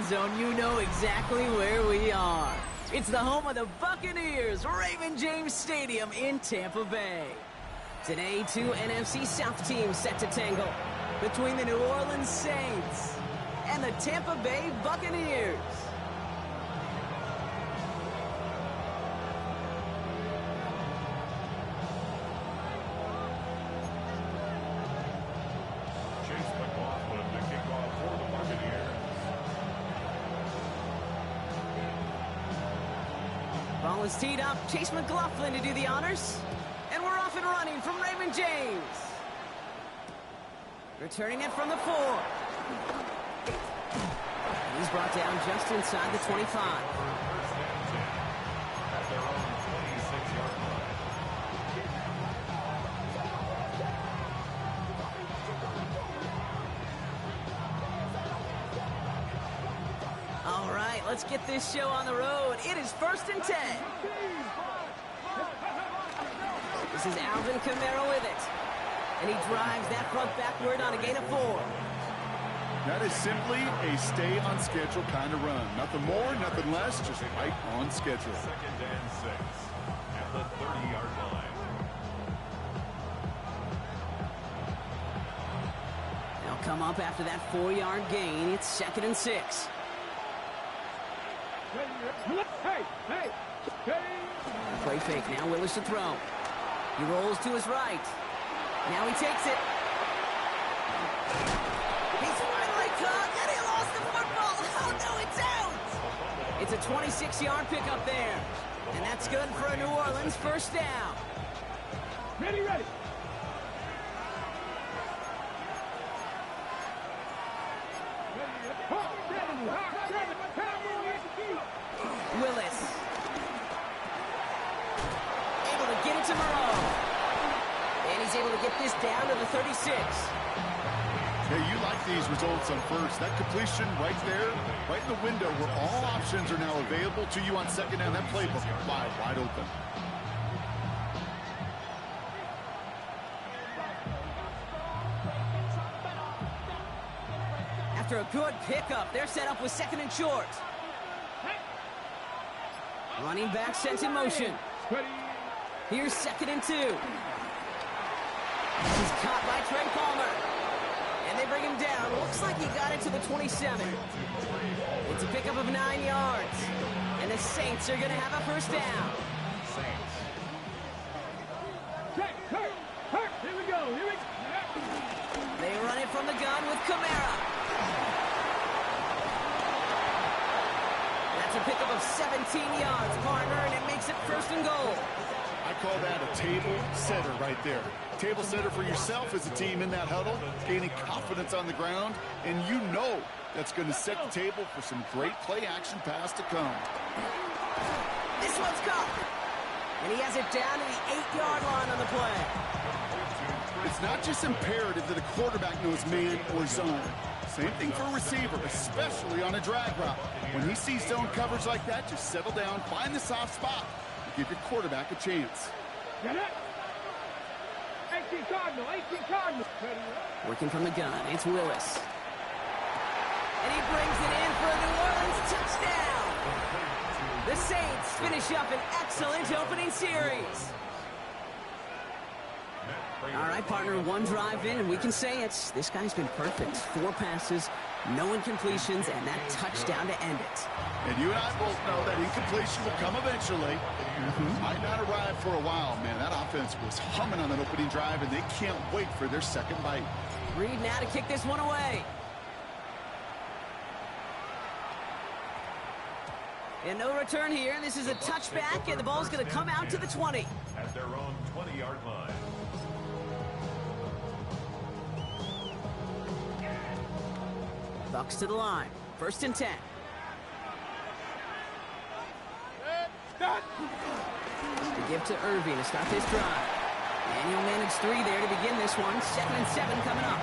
end zone, you know exactly where we are. It's the home of the Buccaneers, Raymond James Stadium in Tampa Bay. Today, two NFC South teams set to tangle between the New Orleans Saints and the Tampa Bay Buccaneers. Ball is teed up. Chase McLaughlin to do the honors. And we're off and running from Raymond James. Returning it from the 4. And he's brought down just inside the 25. All right, let's get this show on the road. It is 1st and 10. This is Alvin Kamara with it. And he drives that front backward on a gain of 4. That is simply a stay on schedule kind of run. Nothing more, nothing less, just right on schedule. 2nd and 6 at the 30-yard line. They'll come up after that 4-yard gain. It's 2nd and 6. Play fake. Now Willis to throw. He rolls to his right. Now he takes it. He's finally caught, and he lost the football. Oh, no, it's out. It's a 26-yard pickup there. And that's good for a New Orleans first down. Ready. Willis. Able to get it to Moreau. And he's able to get this down to the 36. Hey, you like these results on first. That completion right there, right in the window where all options are now available to you on second down. That playbook wide open. After a good pickup, they're set up with 2nd and short. Running back sent in motion. Here's 2nd and 2. He's caught by Trey Palmer. And they bring him down. Looks like he got it to the 27. It's a pickup of 9 yards. And the Saints are going to have a first down. Here we go. They run it from the gun with Kamara. That's a pickup of 17 yards, partner, and it makes it 1st and goal. I call that a table setter right there. Table setter for yourself as a team in that huddle, gaining confidence on the ground, and you know that's going to set the table for some great play-action pass to come. This one's caught. And he has it down to the 8-yard line on the play. It's not just imperative that a quarterback knows man or zone. Same thing for a receiver, especially on a drag route. When he sees zone coverage like that, just settle down, find the soft spot, and give your quarterback a chance. Get it? 18 Cardinal. Working from the gun, it's Willis. And he brings it in for a New Orleans touchdown. The Saints finish up an excellent opening series. All right, partner, one drive in, and we can say it's this guy's been perfect. 4 passes, no incompletions, and that touchdown to end it. And you and I both know that incompletion will come eventually. Might not arrive for a while, man. That offense was humming on that opening drive, and they can't wait for their second bite. Reed now to kick this one away. And no return here. This is a touchback, and the ball's going to come out to the 20. At their own 20-yard line. Bucks to the line. 1st and 10. The give to Irving to start this drive. And he'll manage 3 there to begin this one. 2nd and 7 coming up.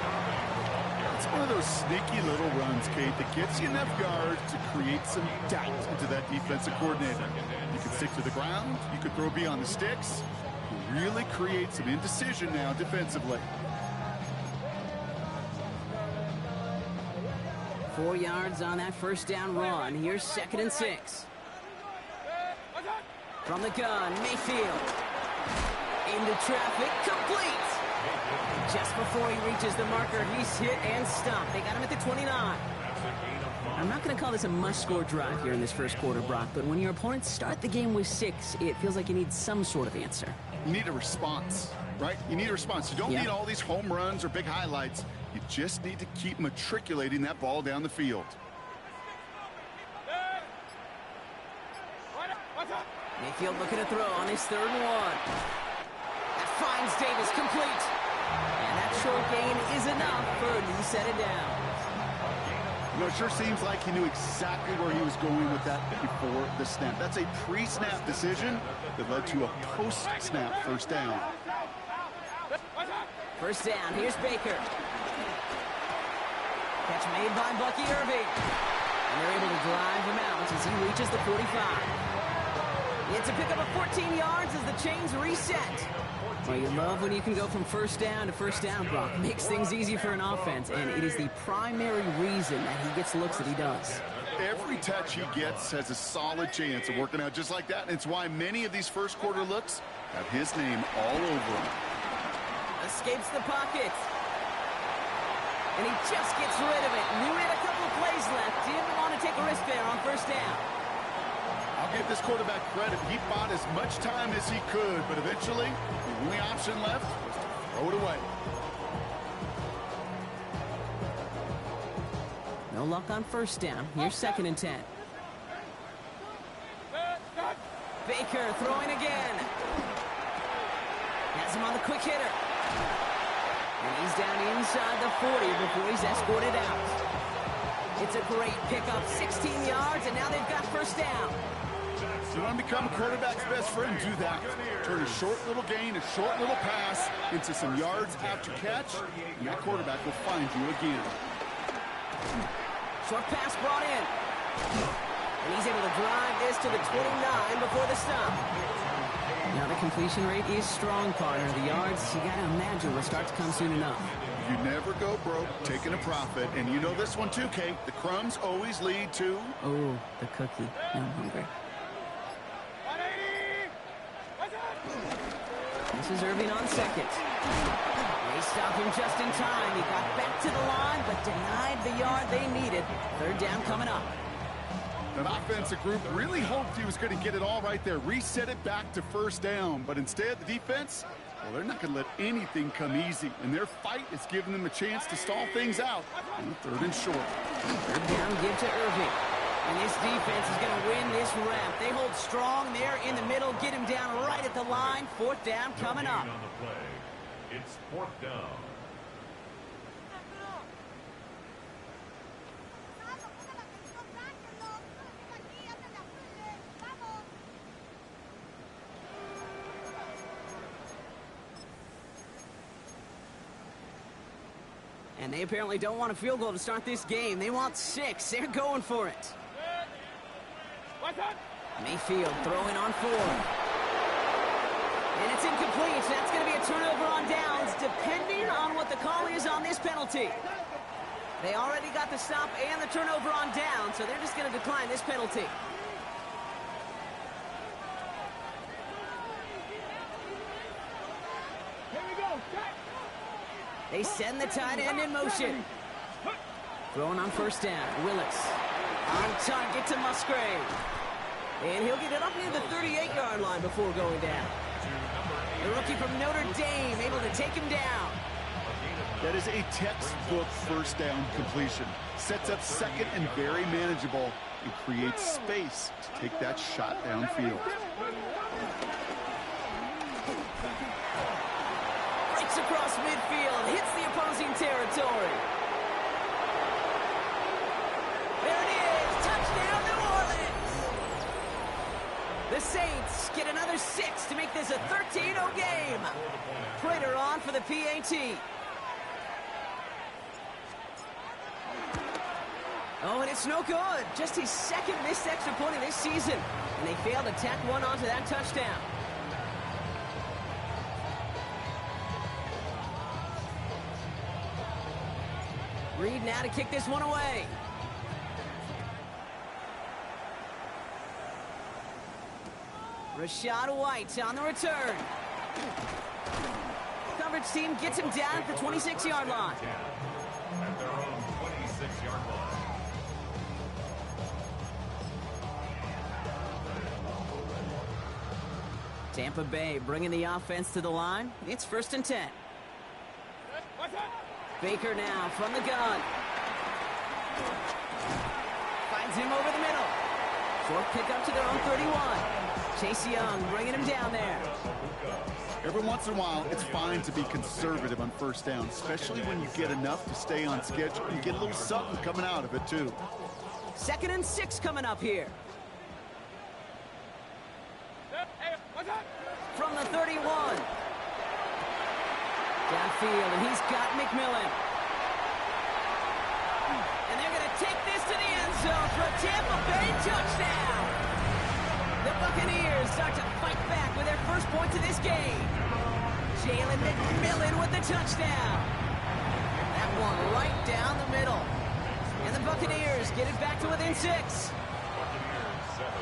It's one of those sneaky little runs, Kate, that gets you enough yards to create some doubt into that defensive coordinator. You can stick to the ground. You could throw beyond the sticks. You really create some indecision now defensively. 4 yards on that first down run. Here's 2nd and 6. From the gun, Mayfield. Into traffic, complete. Just before he reaches the marker, he's hit and stopped. They got him at the 29. I'm not going to call this a must-score drive here in this first quarter, Brock, but when your opponents start the game with 6, it feels like you need some sort of answer. You need a response, right? You need a response. You don't need all these home runs or big highlights. You just need to keep matriculating that ball down the field. Mayfield looking to throw on his 3rd and 1. That finds Davis complete. And that short gain is enough for a new set of downs. You know, it sure seems like he knew exactly where he was going with that before the snap. That's a pre-snap decision that led to a post-snap first down. First down, here's Baker. Catch made by Bucky Irving. And they're able to drive him out as he reaches the 45. It's a pickup of 14 yards as the chains reset. Well, you love when you can go from first down to first down, Brock. Makes things easy for an offense, and it is the primary reason that he gets looks that he does. Every touch he gets has a solid chance of working out just like that, and it's why many of these first quarter looks have his name all over them. Escapes the pocket. And he just gets rid of it. Knew he had a couple of plays left. Didn't want to take a risk there on first down. I'll give this quarterback credit. He bought as much time as he could, but eventually, the only option left was to throw it away. No luck on first down. Here's 2nd and 10. Baker throwing again. Has him on the quick hitter. And he's down inside the 40 before he's escorted out. It's a great pickup, 16 yards, and now they've got first down. You want to become a quarterback's best friend, do that. Turn a short little gain, a short little pass into some yards after catch, and that quarterback will find you again. Short pass brought in. And he's able to drive this to the 29 before the stop. Now the completion rate is strong, partner. The yards, you got to imagine, will start to come soon enough. You never go broke taking a profit, and you know this one too, Kate. The crumbs always lead to... Oh, the cookie. Now I'm hungry. This is Irving on 2nd. They stop him just in time. He got back to the line, but denied the yard they needed. 3rd down coming up. An offensive group really hoped he was going to get it all right there, reset it back to first down. But instead, the defense, well, they're not going to let anything come easy. And their fight is giving them a chance to stall things out on 3rd and short. 3rd down, give to Irving. And this defense is going to win this round. They hold strong there in the middle, get him down right at the line. 4th down coming up. On the play, it's 4th down. And they apparently don't want a field goal to start this game. They want 6. They're going for it. Mayfield throwing on 4. And it's incomplete. That's going to be a turnover on downs, depending on what the call is on this penalty. They already got the stop and the turnover on down, so they're just going to decline this penalty. Here we go. They send the tight end in motion. Throwing on first down. Willis on target to Musgrave. And he'll get it up near the 38-yard line before going down. The rookie from Notre Dame able to take him down. That is a textbook first down completion. Sets up 2nd and very manageable and creates space to take that shot downfield. Breaks across midfield, hits the opposing territory. There it is, touchdown New Orleans. The Saints get another 6 to make this a 13-0 game. Prater on for the PAT. Oh, and it's no good. Just his 2nd missed extra point of this season. And they failed to tack one onto that touchdown. Reed now to kick this one away. Rashad White on the return. Coverage team gets him down at the 26-yard line. At their own 26-yard line. Tampa Bay bringing the offense to the line. It's 1st and 10. Baker now from the gun. Finds him over the middle. Short pickup to their own 31. Chase Young bringing him down there. Every once in a while, it's fine to be conservative on 1st down, especially when you get enough to stay on schedule. You get a little something coming out of it, too. 2nd and 6 coming up here. From the 31. Downfield, and he's got McMillan. And they're going to take this to the end zone for a Tampa Bay touchdown. The Buccaneers start to fight back with their first points of this game. Jalen McMillan with the touchdown. That one right down the middle. And the Buccaneers get it back to within 6. Buccaneers 7.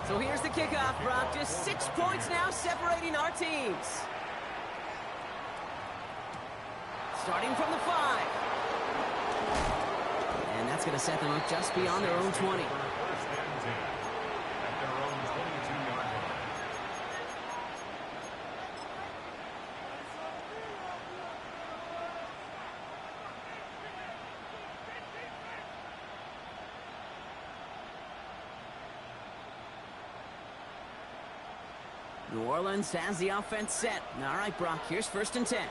So here's the kickoff, Brock. Just 6 points now separating our teams. Starting from the 5. And that's going to set them up just beyond their own 20. 1st and 10. At their own 22-yard line. New Orleans has the offense set. All right, Brock, here's 1st and 10. A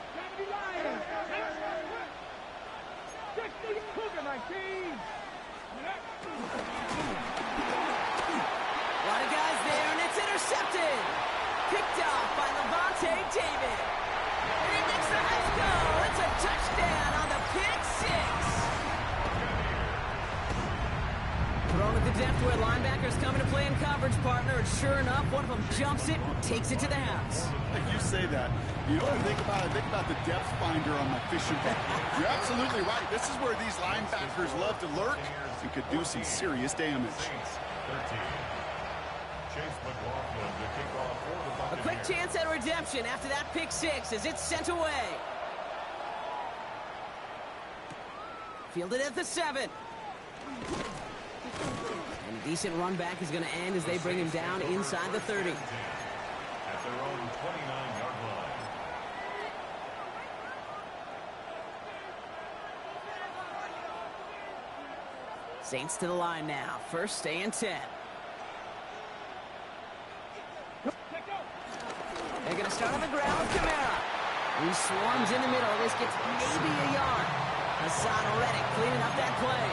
lot of guys there, and it's intercepted. Picked off by Levante David. And he makes the house go. It's a touchdown on the pick 6. Thrown at the depth where linebackers coming to play in coverage, partner, and sure enough, one of them jumps it, takes it to the house. You say that. You know what I think about? I think about the depth finder on my fishing boat. You're absolutely right. This is where these linebackers love to lurk and could do some serious damage. Saints 13. Chase McLaughlin to kick off for the A Buccaneers. quick chance at redemption after that pick 6 as it's sent away. Fielded at the 7. And a decent run back is going to end as they bring him down inside the 30. At their own 29-yard line. Saints to the line now. 1st and 10. They're going to start on the ground with Kamara. He swarms in the middle. This gets maybe a yard. Hassan Reddick cleaning up that play.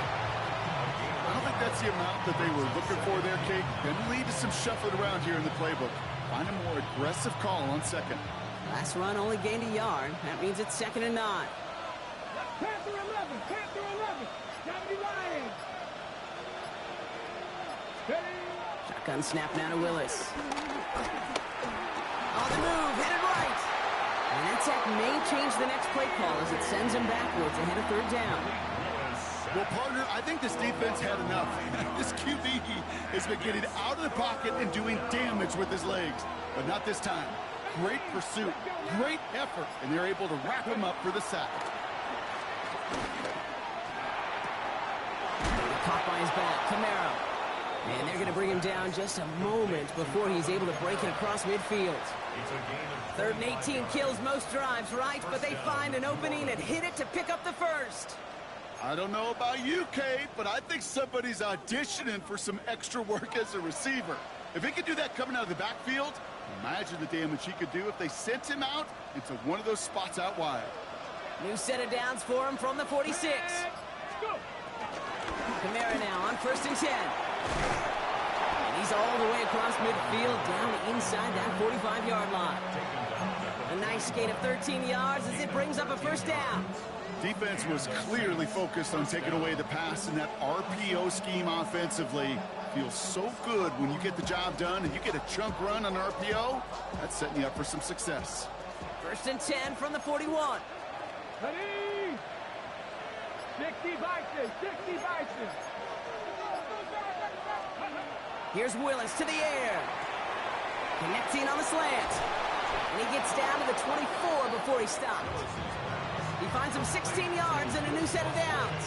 I don't think that's the amount that they were looking for there, Kate. Going to lead to some shuffling around here in the playbook. Find a more aggressive call on 2nd. Last run only gained a yard. That means it's 2nd and 9. Panther 11, Panther 11. Downey Lions. Shotgun snap now to Willis. On the move, headed right. And that sack may change the next play call as it sends him backwards ahead of 3rd down. Well, partner, I think this defense had enough. This QB has been getting out of the pocket and doing damage with his legs. But not this time. Great pursuit, great effort, and they're able to wrap him up for the sack. Caught by his back, Kamara. And they're going to bring him down just a moment before he's able to break it across midfield. 3rd and 18 kills most drives, right? But they find an opening and hit it to pick up the 1st. I don't know about you, Kate, but I think somebody's auditioning for some extra work as a receiver. If he could do that coming out of the backfield, imagine the damage he could do if they sent him out into one of those spots out wide. New set of downs for him from the 46. Kamara now on 1st and 10. And he's all the way across midfield down inside that 45-yard line. A nice gain of 13 yards as it brings up a 1st down. Defense was clearly focused on taking away the pass in that RPO scheme offensively. Feels so good when you get the job done and you get a chunk run on RPO. That's setting you up for some success. 1st and 10 from the 41. Ready? 60 Bison, 60 Bison. Here's Willis to the air. Connecting on the slant. And he gets down to the 24 before he stops. He finds him 16 yards and a new set of downs.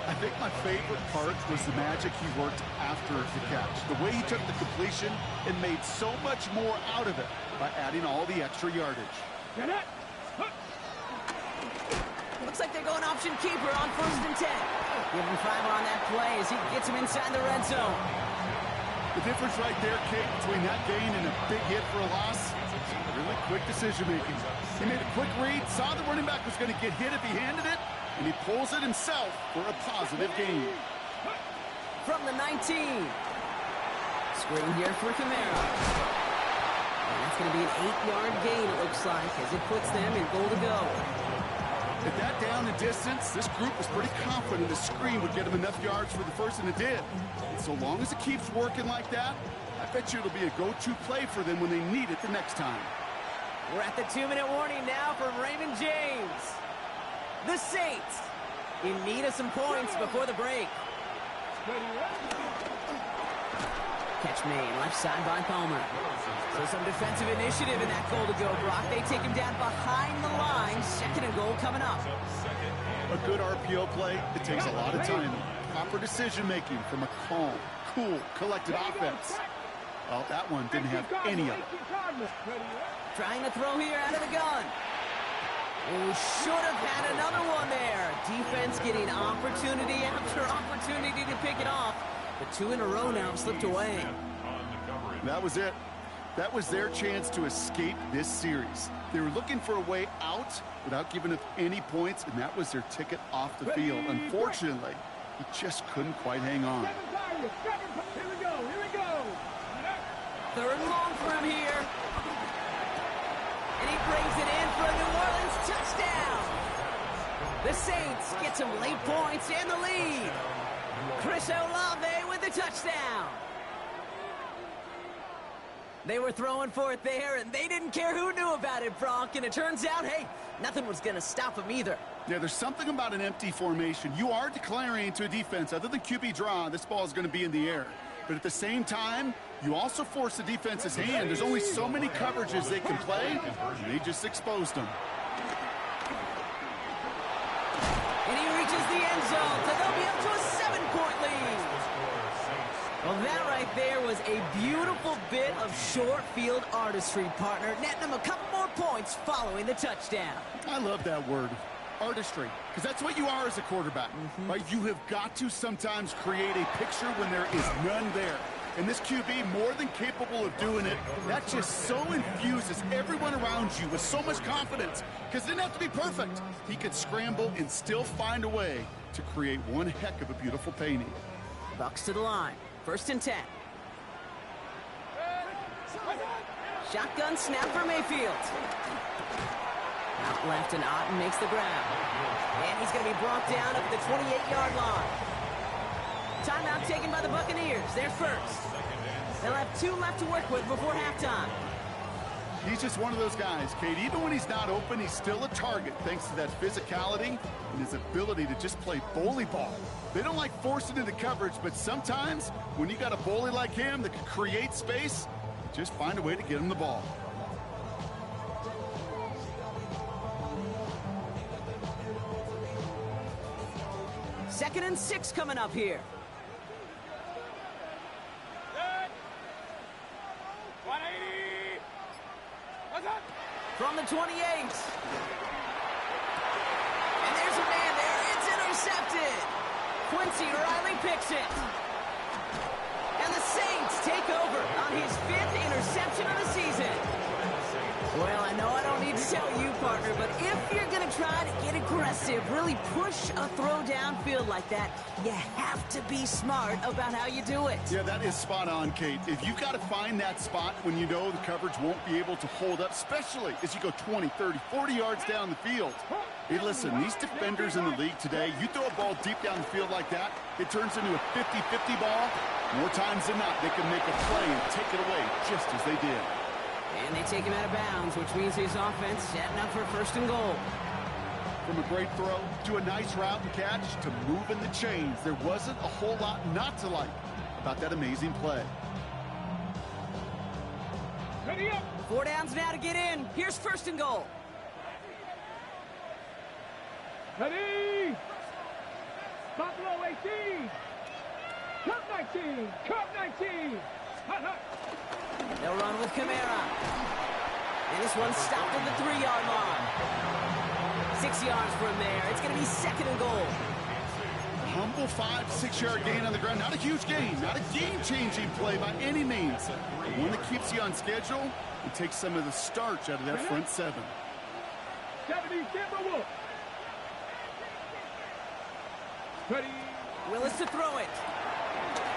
I think my favorite part was the magic he worked after the catch. The way he took the completion and made so much more out of it by adding all the extra yardage. Get it. Looks like they're going option keeper on 1st and 10. Give him 5 on that play as he gets him inside the red zone. The difference right there, Kate, between that gain and a big hit for a loss, really quick decision-making. He made a quick read, saw the running back was going to get hit if he handed it, and he pulls it himself for a positive gain. From the 19. Screen here for Camara. And that's going to be an 8-yard gain, it looks like, as it puts them in goal to go. At that down and distance, this group was pretty confident the screen would get him enough yards for the first, and it did. And so long as it keeps working like that, I bet you it'll be a go-to play for them when they need it the next time. We're at the 2-minute warning now from Raymond James. The Saints in need of some points before the break. Catch made, left side by Palmer. So some defensive initiative in that goal to go, Brock. They take him down behind the line. 2nd and goal coming up. A good RPO play, it takes a lot of time. Proper decision-making from a calm, cool, collected offense. Well, that one didn't have any of it. Trying to throw here out of the gun. Oh, should have had another one there. Defense getting opportunity after opportunity to pick it off. The 2 in a row now have slipped away. That was it. That was their chance to escape this series. They were looking for a way out without giving up any points, and that was their ticket off the field. Unfortunately, he just couldn't quite hang on. Here we go. 3rd and long for him here. And he brings it in for a New Orleans touchdown. The Saints get some late points and the lead. Chris Olave with the touchdown. They were throwing for it there, and they didn't care who knew about it, Brock. And it turns out, hey, nothing was going to stop him either. Yeah, there's something about an empty formation. You are declaring to a defense, other than QB draw, this ball is going to be in the air. But at the same time, you also force the defense's hand. There's only so many coverages they can play, and they just exposed them. And he reaches the end zone, so they'll be up to a 7-point lead. Well, that right there was a beautiful bit of short field artistry, partner, netting them a couple more points following the touchdown. I love that word, artistry, because that's what you are as a quarterback. Right? You have got to sometimes create a picture when there is none there. And this QB, more than capable of doing it, that just so infuses everyone around you with so much confidence, because it didn't have to be perfect. He could scramble and still find a way to create one heck of a beautiful painting. Bucks to the line. 1st and 10. Shotgun snap for Mayfield. Out left, and Otten makes the grab. And he's going to be brought down at the 28-yard line. Timeout taken by the Buccaneers. They're first. They'll have 2 left to work with before halftime. He's just one of those guys, Kate. Even when he's not open, he's still a target thanks to that physicality and his ability to just play bully ball. They don't like forcing into coverage, but sometimes when you got a bully like him that can create space, just find a way to get him the ball. Second and 6 coming up here. From the 28. And there's a man there. It's intercepted. Quincy Riley picks it. And the Saints take over on his 5th interception of the season. Well, I know I don't need to tell you, partner, but if you're going to try to get aggressive, really push a throw downfield like that, you have to be smart about how you do it. Yeah, that is spot on, Kate. If you've got to find that spot when you know the coverage won't be able to hold up, especially as you go 20, 30, 40 yards down the field. Hey, listen, these defenders in the league today, you throw a ball deep down the field like that, it turns into a 50-50 ball. More times than not, they can make a play and take it away just as they did. And they take him out of bounds, which means his offense setting up for 1st and goal. From a great throw to a nice route and catch to moving the chains, there wasn't a whole lot not to like about that amazing play. Ready up. 4 downs now to get in. Here's first and goal. Ready. Buffalo 18. Cup 19. Cup 19. Hut, hut. They'll run with Kamara. And this one's stopped on the 3-yard line. 6 yards from there. It's going to be second and goal. A humble 5-6 yard gain on the ground. Not a huge gain. Not a game-changing play by any means. But one that keeps you on schedule and takes some of the starch out of that front seven. 70 Timberwolves. Ready. Willis to throw it.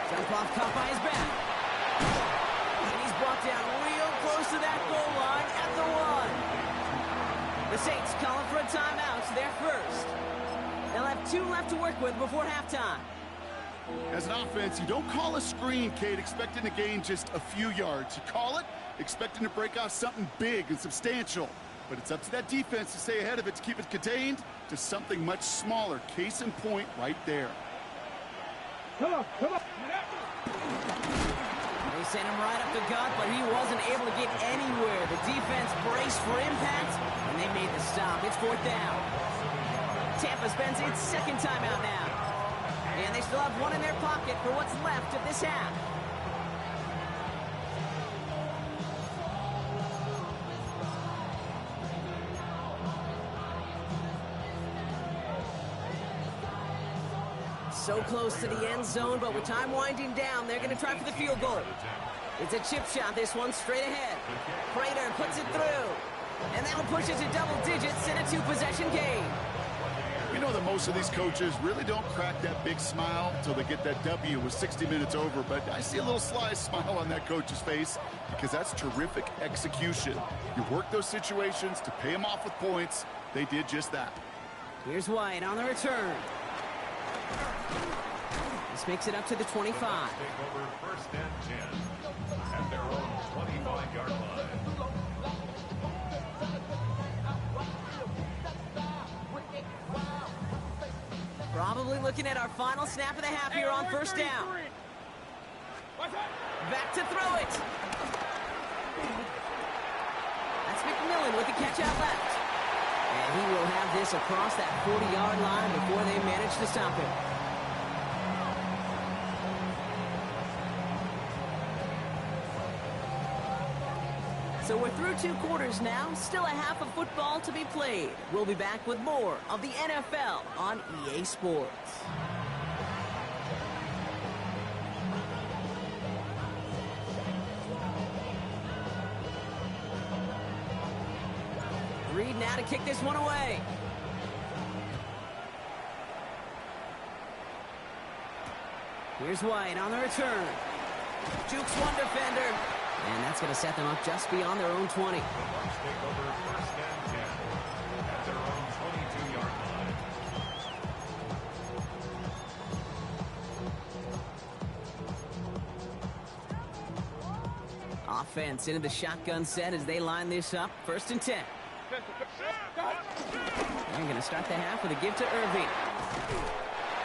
Jump off, caught by his back. And he's brought down real close to that goal line at the 1. The Saints calling for a timeout, so they're first. They'll have 2 left to work with before halftime. As an offense, you don't call a screen, Kate, expecting to gain just a few yards. You call it expecting to break out something big and substantial. But it's up to that defense to stay ahead of it, to keep it contained to something much smaller. Case in point right there. Come on, come on. They sent him right up the gut, but he wasn't able to get anywhere. The defense braced for impact, and they made the stop. It's 4th down. Tampa spends its second timeout now. And they still have 1 in their pocket for what's left of this half. So close to the end zone, but with time winding down, they're going to try for the field goal. It's a chip shot, this one straight ahead. Prater puts it through. And that'll push it to double digits in a 2-possession game. You know that most of these coaches really don't crack that big smile until they get that W with 60 minutes over, but I see a little sly smile on that coach's face because that's terrific execution. You work those situations to pay them off with points. They did just that. Here's White on the return. This makes it up to the 25. Take over first and 10 at their own 25-yard line. Probably looking at our final snap of the half here on first down. Back to throw it. That's McMillan with the catch out left. And he will have this across that 40-yard line before they manage to stop him. So we're through 2 quarters now, still a half of football to be played. We'll be back with more of the NFL on EA Sports. Reed now to kick this one away. Here's White on the return. Jukes one defender. And that's going to set them up just beyond their own 20. The Bucs take over first and 10 at their own 22-yard line. Offense into the shotgun set as they line this up. First and 10. They're going to start the half with a give to Irving.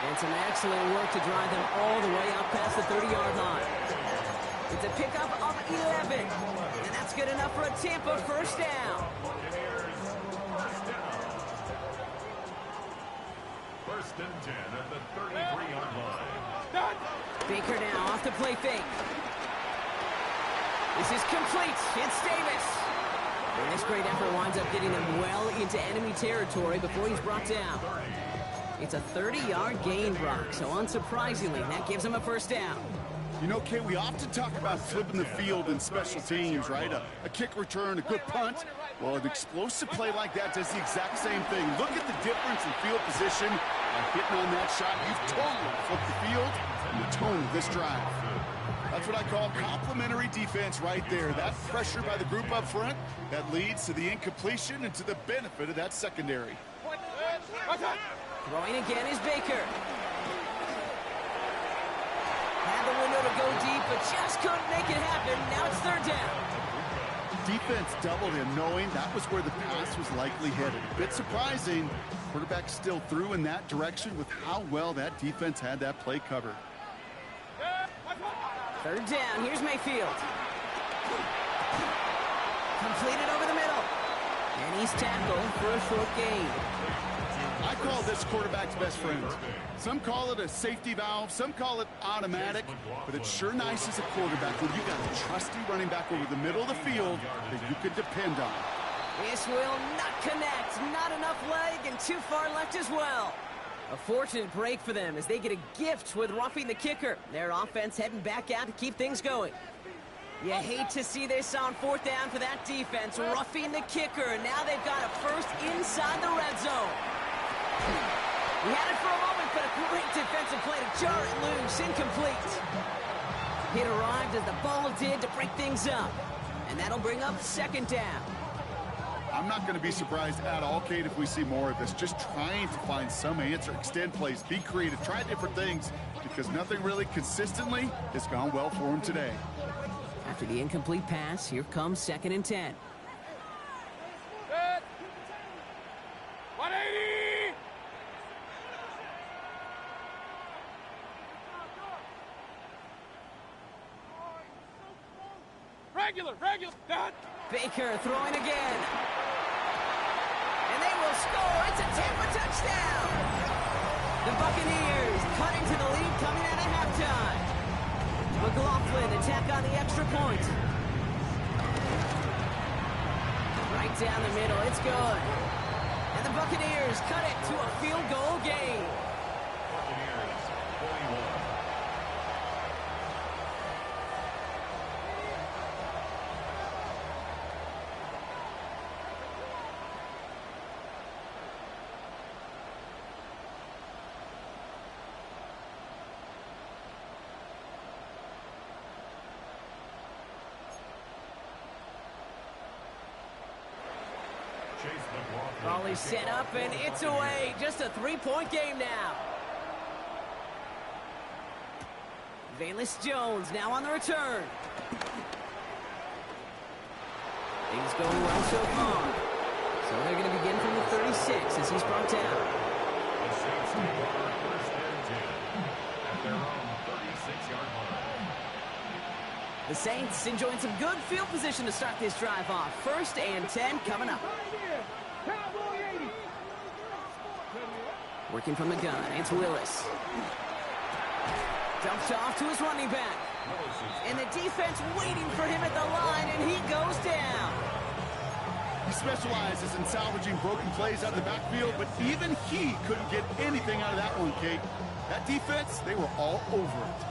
And some excellent work to drive them all the way up past the 30-yard line. It's a pickup of 11. And that's good enough for a Tampa first down. First and 10 at the 33-yard line. Baker now off the play fake. This is complete. It's Davis. And this great effort winds up getting them well into enemy territory before he's brought down. It's a 30-yard gain, Brock, so unsurprisingly, that gives him a first down. You know, Kate, we often talk about flipping the field in special teams, right? A kick return, a good punt. Well, an explosive play like that does the exact same thing. Look at the difference in field position. By hitting on that shot, you've totally flipped the field and the tone of this drive. That's what I call complimentary defense right there. That pressure by the group up front, that leads to the incompletion and to the benefit of that secondary. Throwing again is Baker. Had the window to go deep, but just couldn't make it happen. Now it's third down. Defense doubled him, knowing that was where the pass was likely headed. A bit surprising. Quarterback still threw in that direction with how well that defense had that play covered. Third down, here's Mayfield. Completed over the middle. And he's tackled for a short gain. I call this quarterback's best friend. Some call it a safety valve, some call it automatic, but it's sure nice as a quarterback when you got a trusty running back over the middle of the field that you could depend on. This will not connect. Not enough leg and too far left as well. A fortunate break for them as they get a gift with roughing the kicker. Their offense heading back out to keep things going. You hate to see this on fourth down for that defense. Roughing the kicker. Now they've got a first inside the red zone. He had it for a moment, but a great defensive play to jar it loose. Incomplete. It arrived as the ball did to break things up. And that'll bring up second down. I'm not going to be surprised at all, Kate, if we see more of this. Just trying to find some answer, extend plays, be creative, try different things, because nothing really consistently has gone well for him today. After the incomplete pass, here comes 2nd and 10. Set. 180. Regular. Done. Baker throwing again. And they will score. It's a Tampa touchdown. The Buccaneers cutting to the lead coming out of halftime. McLaughlin attack on the extra point. Right down the middle. It's good. And the Buccaneers cut it to a field goal game. Buccaneers 41. Ball is set up and it's away. Just a 3-point game now. Valus Jones now on the return. Things going well so far. So they're going to begin from the 36 as he's brought down. The Saints are first and 10 at their own 36-yard line. The Saints enjoying some good field position to start this drive off. 1st and 10 coming up. Working from the gun, it's Willis. Dumped off to his running back. And the defense waiting for him at the line, and he goes down. He specializes in salvaging broken plays out of the backfield, but even he couldn't get anything out of that one, Kate. That defense, they were all over it.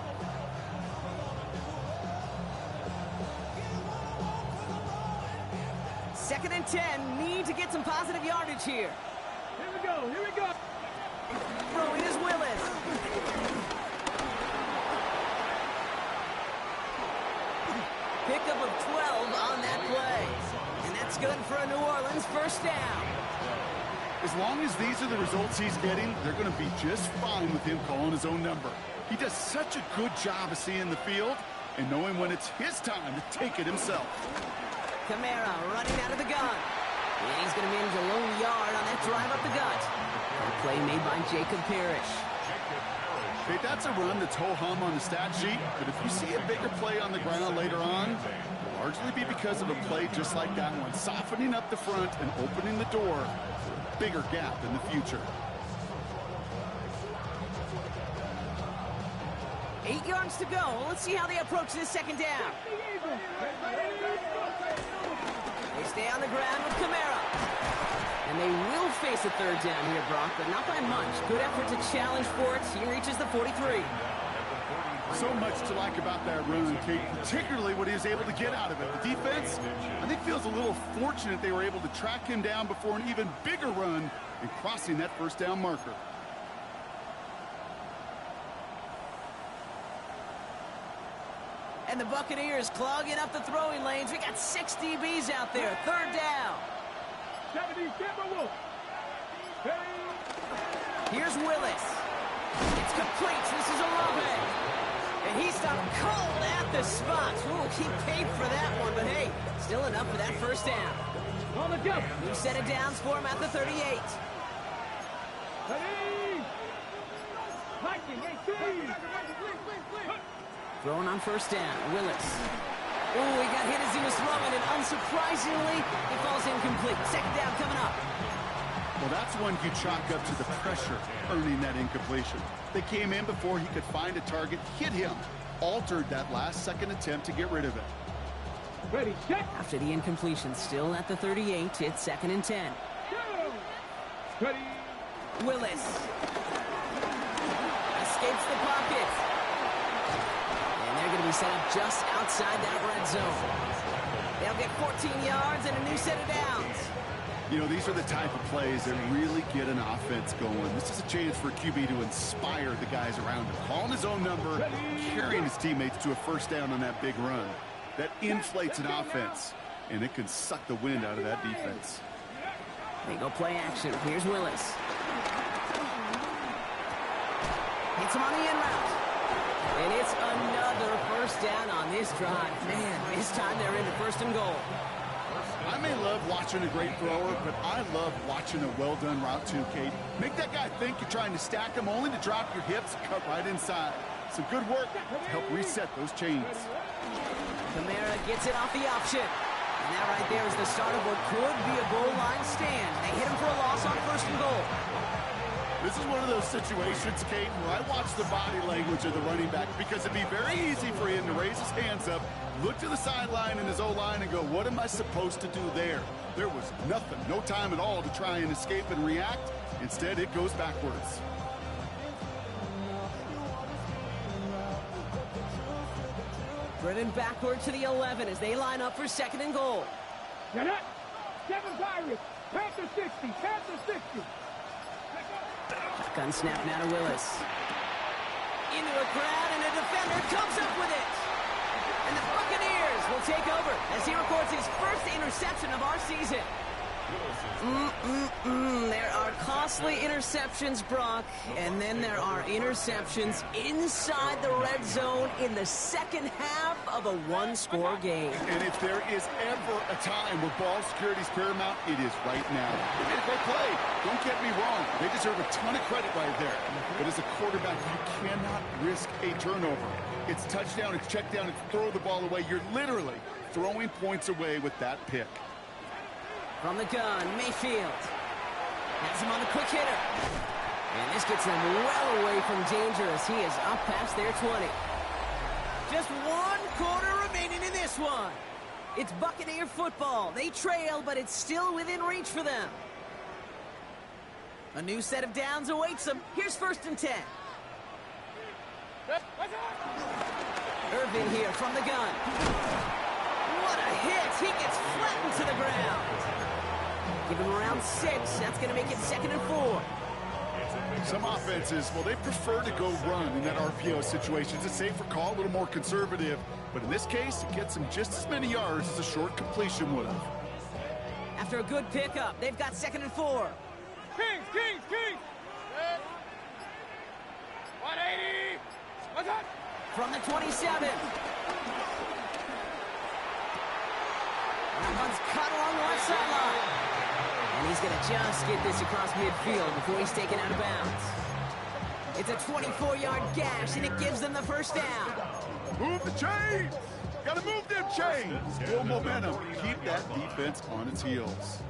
Second and 10, need to get some positive yardage here. Here we go. Throwing is Willis. Pickup of 12 on that play. And that's good for a New Orleans first down. As long as these are the results he's getting, they're going to be just fine with him calling his own number. He does such a good job of seeing the field and knowing when it's his time to take it himself. Kamara running out of the gun. And he's going to manage a lone yard on that drive up the gut. A play made by Jacob Parrish. Okay, that's a run that's ho-hum on the stat sheet, but if you see a bigger play on the ground later on, it'll largely be because of a play just like that one, softening up the front and opening the door for a bigger gap in the future. 8 yards to go. Let's see how they approach this second down. They stay on the ground with Kamara. And they will face a third down here, Brock, but not by much. Good effort to challenge for it. He reaches the 43. So much to like about that run, Kate, particularly what he was able to get out of it. The defense, I think, feels a little fortunate they were able to track him down before an even bigger run and crossing that first down marker. And the Buccaneers clogging up the throwing lanes. We got 6 DBs out there. Third down. Here's Willis. It's complete. This is Olave. And he stopped cold at the spot. Ooh, he paid for that one, but hey, still enough for that first down. On the jump. New set of downs for him at the 38. Ready. Hiking, 18. Throwing on first down, Willis. Ooh, he got hit as he was throwing, and unsurprisingly, he falls incomplete. Second down coming up. Well, that's one you chalk up to the pressure earning that incompletion. They came in before he could find a target, hit him, altered that last-second attempt to get rid of it. Ready, check. After the incompletion, still at the 38, it's 2nd and 10. Go. Ready. Willis escapes the pocket. And they're going to be set up just outside that red zone. They'll get 14 yards and a new set of downs. You know, these are the type of plays that really get an offense going. This is a chance for a QB to inspire the guys around him. Calling his own number, carrying his teammates to a first down on that big run. That inflates an offense, and it can suck the wind out of that defense. They go play action. Here's Willis. Hits him on the in route. And it's another first down on this drive. Man, this time they're into 1st and goal. I may love watching a great thrower, but I love watching a well-done route too, Kate. Make that guy think you're trying to stack him only to drop your hips, cut right inside. Some good work to help reset those chains. Kamara gets it off the option. And that right there is the start of what could be a goal line stand. They hit him for a loss on 1st and goal. This is one of those situations, Kate, where I watch the body language of the running back because it'd be very easy for him to raise his hands up, look to the sideline in his O-line and go, what am I supposed to do there? There was nothing, no time at all to try and escape and react. Instead, it goes backwards. Running backward to the 11 as they line up for 2nd and goal. You're not. 7 Pirates. Panther 60. Panther 60. Gun snap now to Willis. Into a crowd, and a defender comes up with it. And the Buccaneers will take over as he records his first interception of our season. There are costly interceptions, Brock, and then there are interceptions inside the red zone in the second half of a one-score game. And if there is ever a time where ball security is paramount, it is right now. They made a great play. Don't get me wrong. They deserve a ton of credit right there. But as a quarterback, you cannot risk a turnover. It's touchdown, it's check down, it's throw the ball away. You're literally throwing points away with that pick. From the gun, Mayfield. Has him on the quick hitter. And this gets them well away from danger as he is up past their 20. Just 1 quarter remaining in this one. It's Buccaneer football. They trail, but it's still within reach for them. A new set of downs awaits them. Here's 1st and 10. Irvin here from the gun. What a hit. He gets flattened to the ground. Give him around 6. That's going to make it 2nd and 4. Some offenses, well, they prefer to go run in that RPO situation. It's a safer call, a little more conservative. But in this case, it gets them just as many yards as a short completion would have. After a good pickup, they've got 2nd and 4. Kings, Kings, Kings. 180. What's up? From the 27. That one's cut along the left sideline. And he's going to just get this across midfield before he's taken out of bounds. It's a 24-yard gash, and it gives them the first down. Move the chains! Gotta move them chains! Build momentum. Keep that defense on its heels.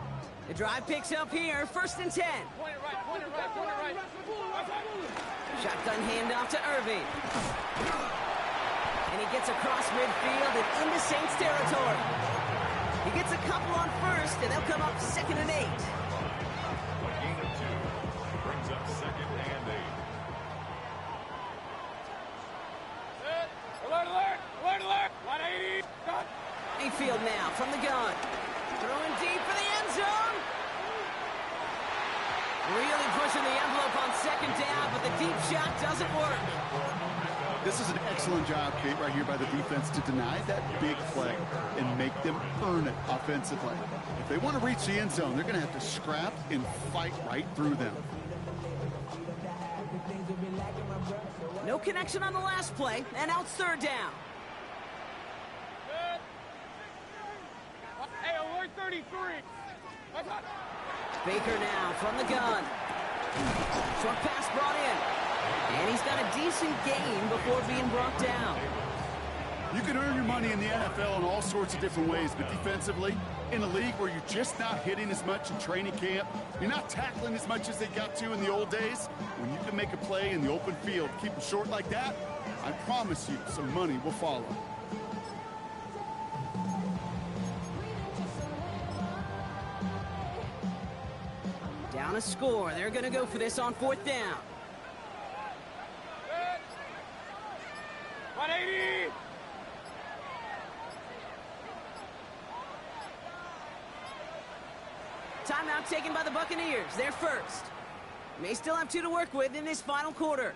The drive picks up here, 1st and 10. Point it right, point it right, point it right. Shotgun handoff to Irving. And he gets across midfield and into Saints territory. He gets a couple on 1st, and they'll come up 2nd and 8. A gain of 2 brings up 2nd and 8. Alert, alert, alert, alert. 180. Cut. Mayfield now from the gun. Throwing deep for the end zone. Really pushing the envelope on 2nd down, but the deep shot doesn't work. This is an excellent job, Kate, right here by the defense to deny that big play and make them earn it offensively. If they want to reach the end zone, they're going to have to scrap and fight right through them. No connection on the last play, and now it's third down. Hey, alert 33. Baker now from the gun. Short pass brought in. And he's got a decent gain before being brought down. You can earn your money in the NFL in all sorts of different ways, but defensively, in a league where you're just not hitting as much in training camp, you're not tackling as much as they got to in the old days, when you can make a play in the open field, keep it short like that, I promise you some money will follow. Down a score. They're going to go for this on fourth down. 180. Timeout taken by the Buccaneers. They're first. May still have 2 to work with in this final quarter.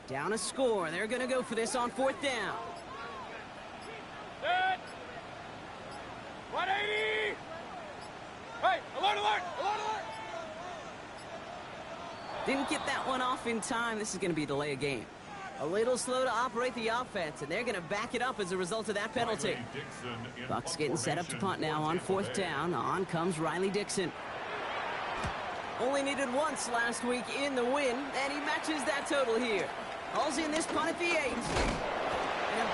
Down a score. They're going to go for this on fourth down. Set. 180. Hey, alert, alert, alert, alert. Didn't get that one off in time. This is going to be a delay of game. A little slow to operate the offense, and they're going to back it up as a result of that penalty. Bucks getting set up to punt now on fourth down. On comes Riley Dixon. Only needed once last week in the win, and he matches that total here. Hauls in this punt at the 8. And a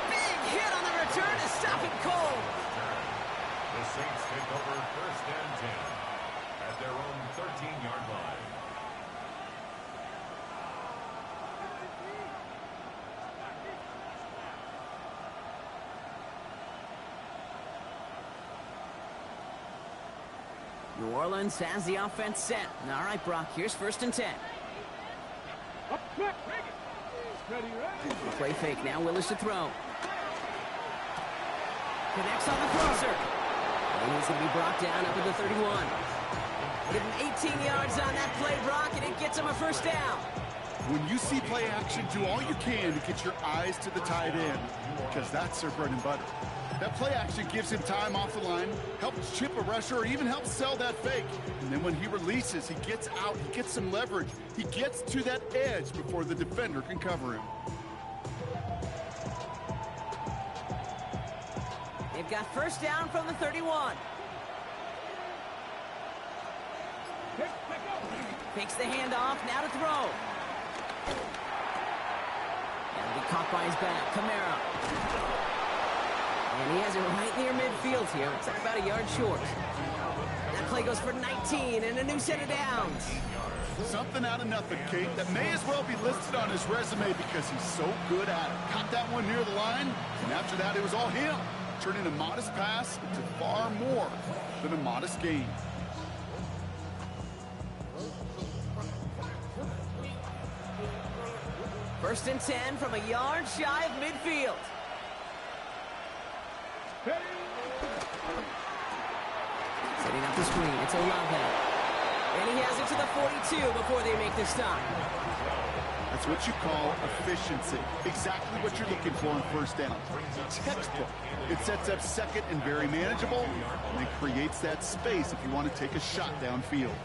big hit on the return to stop it cold. The Saints take over first and 10 at their own 13-yard line. New Orleans has the offense set. All right, Brock, here's first and 10. Up quick. Ready, ready. Play fake now, Willis to throw. Connects on the crosser. And he's going to be brought down up at the 31. Give him 18 yards on that play, Brock, and it gets him a first down. When you see play action, do all you can to get your eyes to the tight end, because that's their bread and butter. That play action gives him time off the line, helps chip a rusher, or even helps sell that fake. And then when he releases, he gets out, he gets some leverage. He gets to that edge before the defender can cover him. They've got first down from the 31. Takes the handoff, now to throw. That'll be caught by his back, Kamara. And he has it right near midfield here. It's about a yard short. That play goes for 19 and a new set of downs. Something out of nothing, Kate, that may as well be listed on his resume because he's so good at it. Caught that one near the line, and after that, it was all him. Turning a modest pass into far more than a modest gain. First and 10 from a yard shy of midfield. Setting up the screen, it's Olave. And he has it to the 42 before they make the stop. That's what you call efficiency. Exactly what you're looking for on first down. Textbook. It sets up second and very manageable, and it creates that space if you want to take a shot downfield.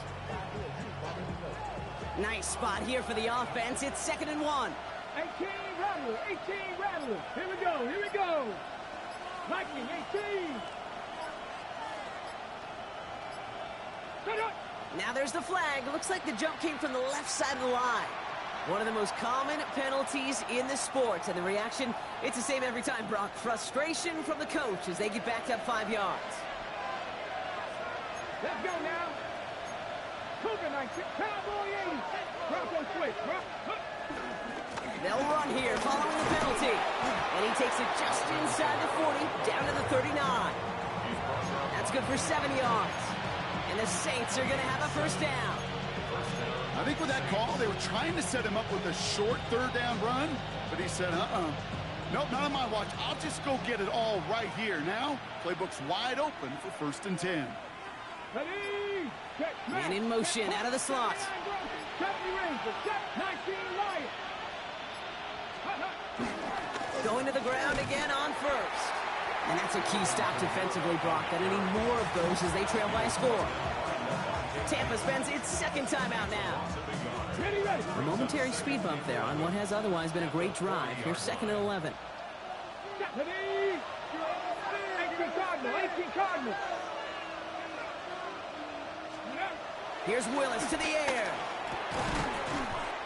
Nice spot here for the offense. It's 2nd and 1. 18 Rattler, 18 Rattler. Here we go, here we go. Lightning, 18. Set up. Now there's the flag. Looks like the jump came from the left side of the line. One of the most common penalties in the sport. And the reaction, it's the same every time, Brock. Frustration from the coach as they get backed up 5 yards. Let's go now. Cougar 19, Cowboy 80. Bronco switch. They'll run here following the penalty. And he takes it just inside the 40, down to the 39. That's good for 7 yards. And the Saints are going to have a first down. I think with that call, they were trying to set him up with a short third down run, but he said, nope, not on my watch. I'll just go get it all right here. Now, playbook's wide open for 1st and 10. Man in motion, out of the slot. Going to the ground again on 1st. And that's a key stop defensively, Brock. Gonna need more of those as they trail by a score. Tampa spends its 2nd timeout now. A momentary speed bump there on what has otherwise been a great drive. Here's 2nd and 11. 18 Cardinal. Here's Willis to the air.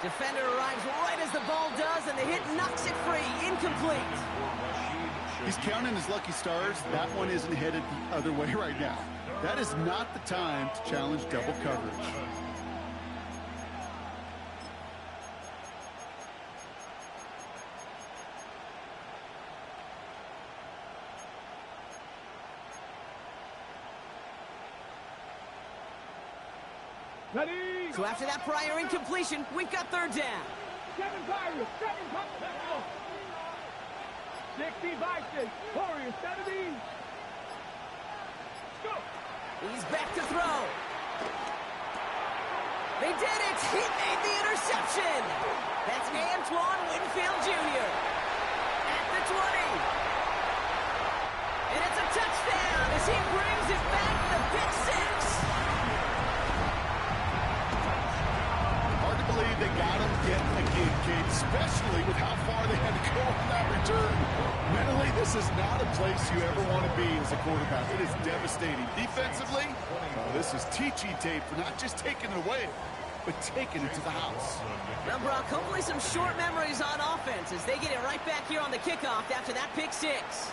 Defender arrives right as the ball does, and the hit knocks it free. Incomplete. He's counting his lucky stars. That one isn't headed the other way right now. That is not the time to challenge double coverage. Ready? So after that prior incompletion, we've got 3rd down. 7 Pirates, 60 Vikings, Warriors, 70. Go. He's back to throw. They did it! He made the interception! That's Antoine Winfield Jr. at the 20. And it's a touchdown as he brings it back to the pick 6. Hard to believe they got him yet again, Kate, especially with how far they had to go on that return. Mentally, this is not a place you ever want to be as a quarterback. It is devastating. Defensively, this is teaching tape for not just taking it away, but taking it to the house. Now, Brock, hopefully some short memories on offense as they get it right back here on the kickoff after that pick 6.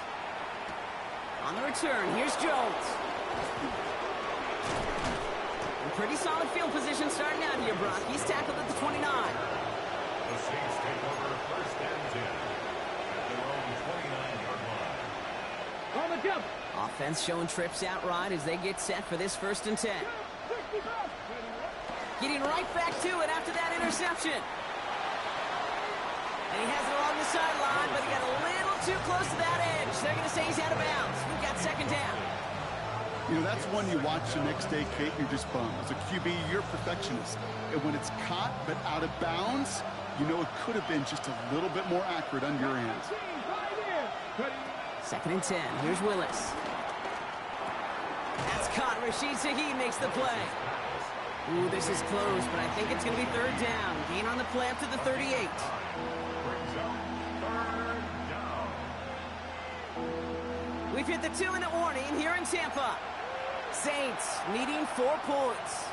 On the return, here's Jones. In pretty solid field position starting out here, Brock. He's tackled at the 29. The Saints take over 1st and 10 at their own 29-yard line. On the jump. Offense showing trips out right as they get set for this 1st and 10. Getting right back to it after that interception. And he has it along the sideline, but he got a little too close to that edge. They're going to say he's out of bounds. We've got 2nd down. You know, that's one you watch the next day, Kate, you're just bummed. As a QB, you're a perfectionist. And when it's caught but out of bounds, you know it could have been just a little bit more accurate on your end. 2nd and 10. Here's Willis. That's caught. Rashid Shaheed makes the play. Ooh, this is close, but I think it's going to be 3rd down. Gain on the play up to the 38. Brings up 3rd down. We've hit the 2-minute warning here in Tampa. Saints needing 4 points.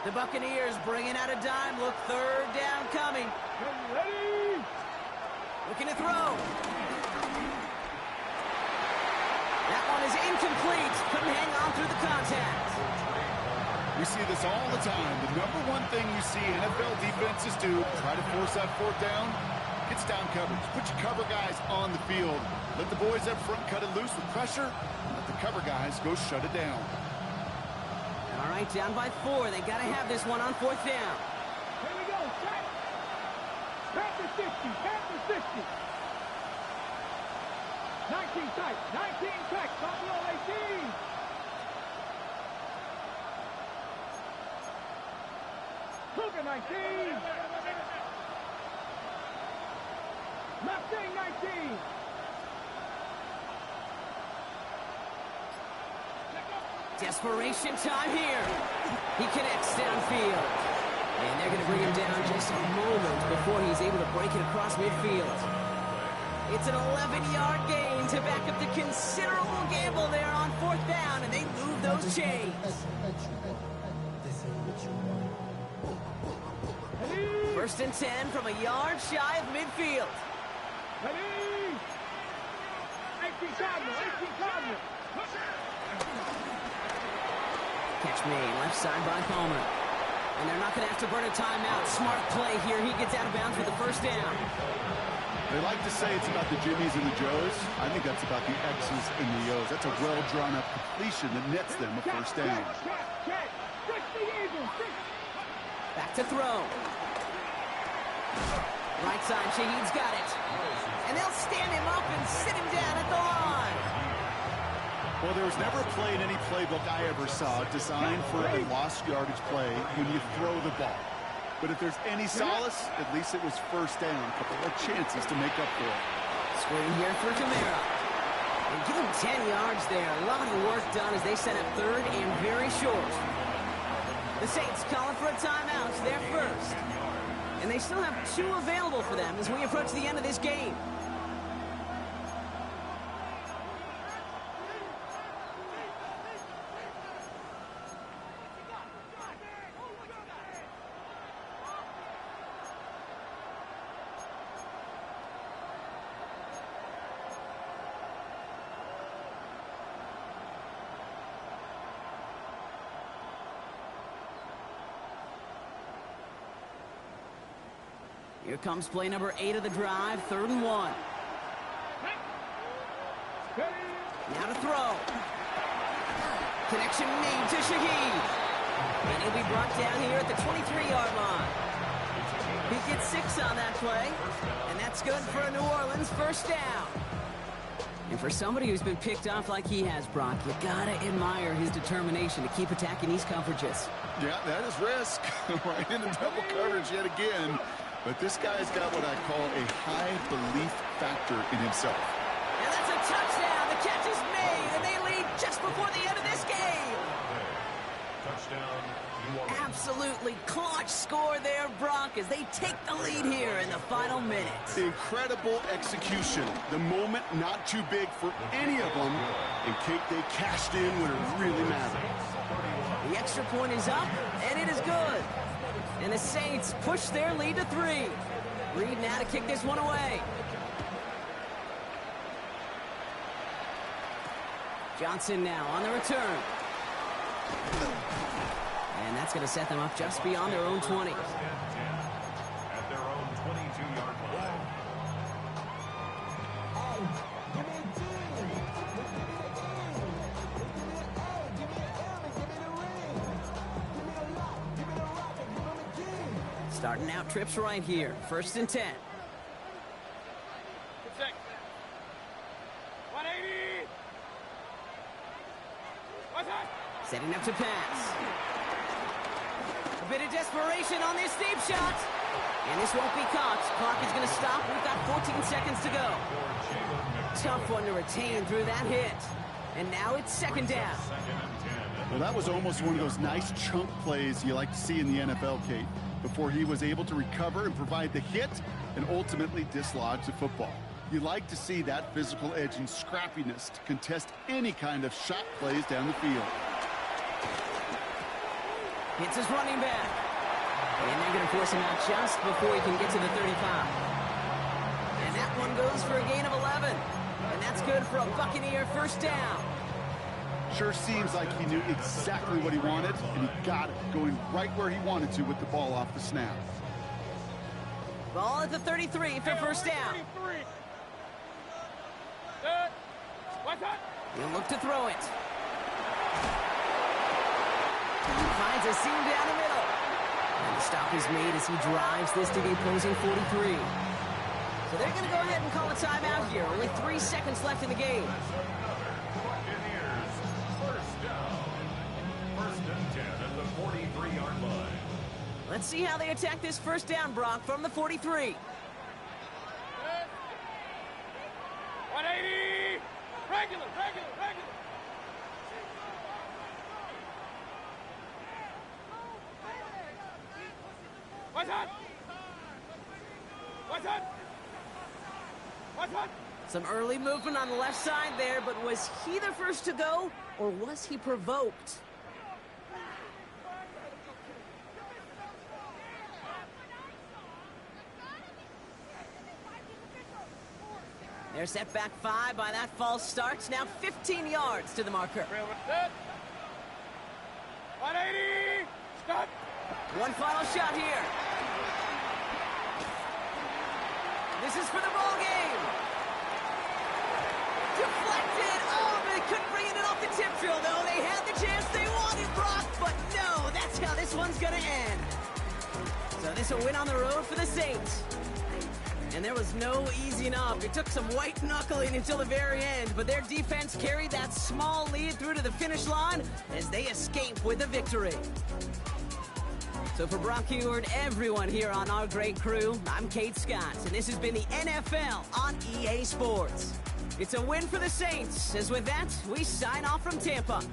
The Buccaneers bringing out a dime. Look, 3rd down coming. Ready? Looking to throw. That one is incomplete. Couldn't hang on through the contact. We see this all the time. The number one thing you see NFL defenses do, try to force that 4th down, it's down coverage. Put your cover guys on the field. Let the boys up front cut it loose with pressure. Let the cover guys go shut it down. All right, down by 4. They got to have this one on 4th down. Here we go. Set. Panther 60. Panther 60. 19 tight. 19 tight. Buffalo 18. Cougar 19. Mustang 19. Desperation time here. He connects downfield. And they're going to bring him down just a moment before he's able to break it across midfield. It's an 11-yard gain to back up the considerable gamble there on 4th down, and they move those chains. 1st and 10 from a yard shy of midfield. Ready? 18 Cardinal. 18 Cardinal. Catch made, left side by Palmer. And they're not going to have to burn a timeout. Smart play here. He gets out of bounds with the 1st down. They like to say it's about the Jimmies and the Joes. I think that's about the X's and the O's. That's a well-drawn-up completion that nets them a first down. Back to throw. Right side, Shaheed's got it. And they'll stand him up and sit him down at the line. Well, there was never a play in any playbook I ever saw designed for a lost yardage play when you throw the ball. But if there's any solace, at least it was first down. A couple of chances to make up for it. Screen here for Kamara. And give him 10 yards there. A lot of work done as they set up third and very short. The Saints calling for a timeout. They're first. And they still have 2 available for them as we approach the end of this game. Here comes play number 8 of the drive, 3rd and 1. Now to throw. Connection made to Shaheed. And he'll be brought down here at the 23-yard line. He gets 6 on that play, and that's good for a New Orleans first down. And for somebody who's been picked off like he has, Brock, you gotta admire his determination to keep attacking these coverages. Yeah, that is risk. Right into double coverage yet again. But this guy's got what I call a high belief factor in himself. And that's a touchdown. The catch is made, and they lead just before the end of this game. Touchdown. Absolutely clutch score there, Brock, as they take the lead here in the final minutes. Incredible execution. The moment not too big for any of them. And Kate, they cashed in when it really mattered. The extra point is up, and it is good. And the Saints push their lead to 3. Reed now to kick this one away. Johnson now on the return. And that's going to set them up just beyond their own 20. At their own 22-yard line. Starting out trips right here. 1st and 10. 180. Setting up to pass. A bit of desperation on this deep shot. And this won't be caught. Clock is going to stop. We've got 14 seconds to go. Tough one to retain through that hit. And now it's 2nd down. Well, that was almost one of those nice chunk plays you like to see in the NFL, Kate, before he was able to recover and provide the hit and ultimately dislodge the football. You like to see that physical edge and scrappiness to contest any kind of shot plays down the field. Hits his running back. And they're going to force him out just before he can get to the 35. And that one goes for a gain of 11. And that's good for a Buccaneer first down. Sure seems like he knew exactly what he wanted, and he got it, going right where he wanted to with the ball off the snap. Ball at the 33 for first down. He'll look to throw it. He finds a seam down the middle. And the stop is made as he drives this to the opposing 43. So they're going to go ahead and call a timeout here. Only 3 seconds left in the game. Buccaneers, first down. 1st and 10 at the 43-yard line. Let's see how they attack this first down, Brock, from the 43. 180. Regular. What's that? Some early movement on the left side there, but was he the first to go, or was he provoked? They're set back 5 by that false start. Now 15 yards to the marker. 180. Stop. One final shot here. This is for the ball game. Deflected. Oh, they couldn't bring it in off the tip drill, though. They had the chance they wanted, Brock, but no, that's how this one's going to end. So this will win on the road for the Saints. And there was no easing up. It took some white knuckling until the very end, but their defense carried that small lead through to the finish line as they escape with a victory. So for Brock Heward, everyone here on our great crew, I'm Kate Scott, and this has been the NFL on EA Sports. It's a win for the Saints, as with that, we sign off from Tampa.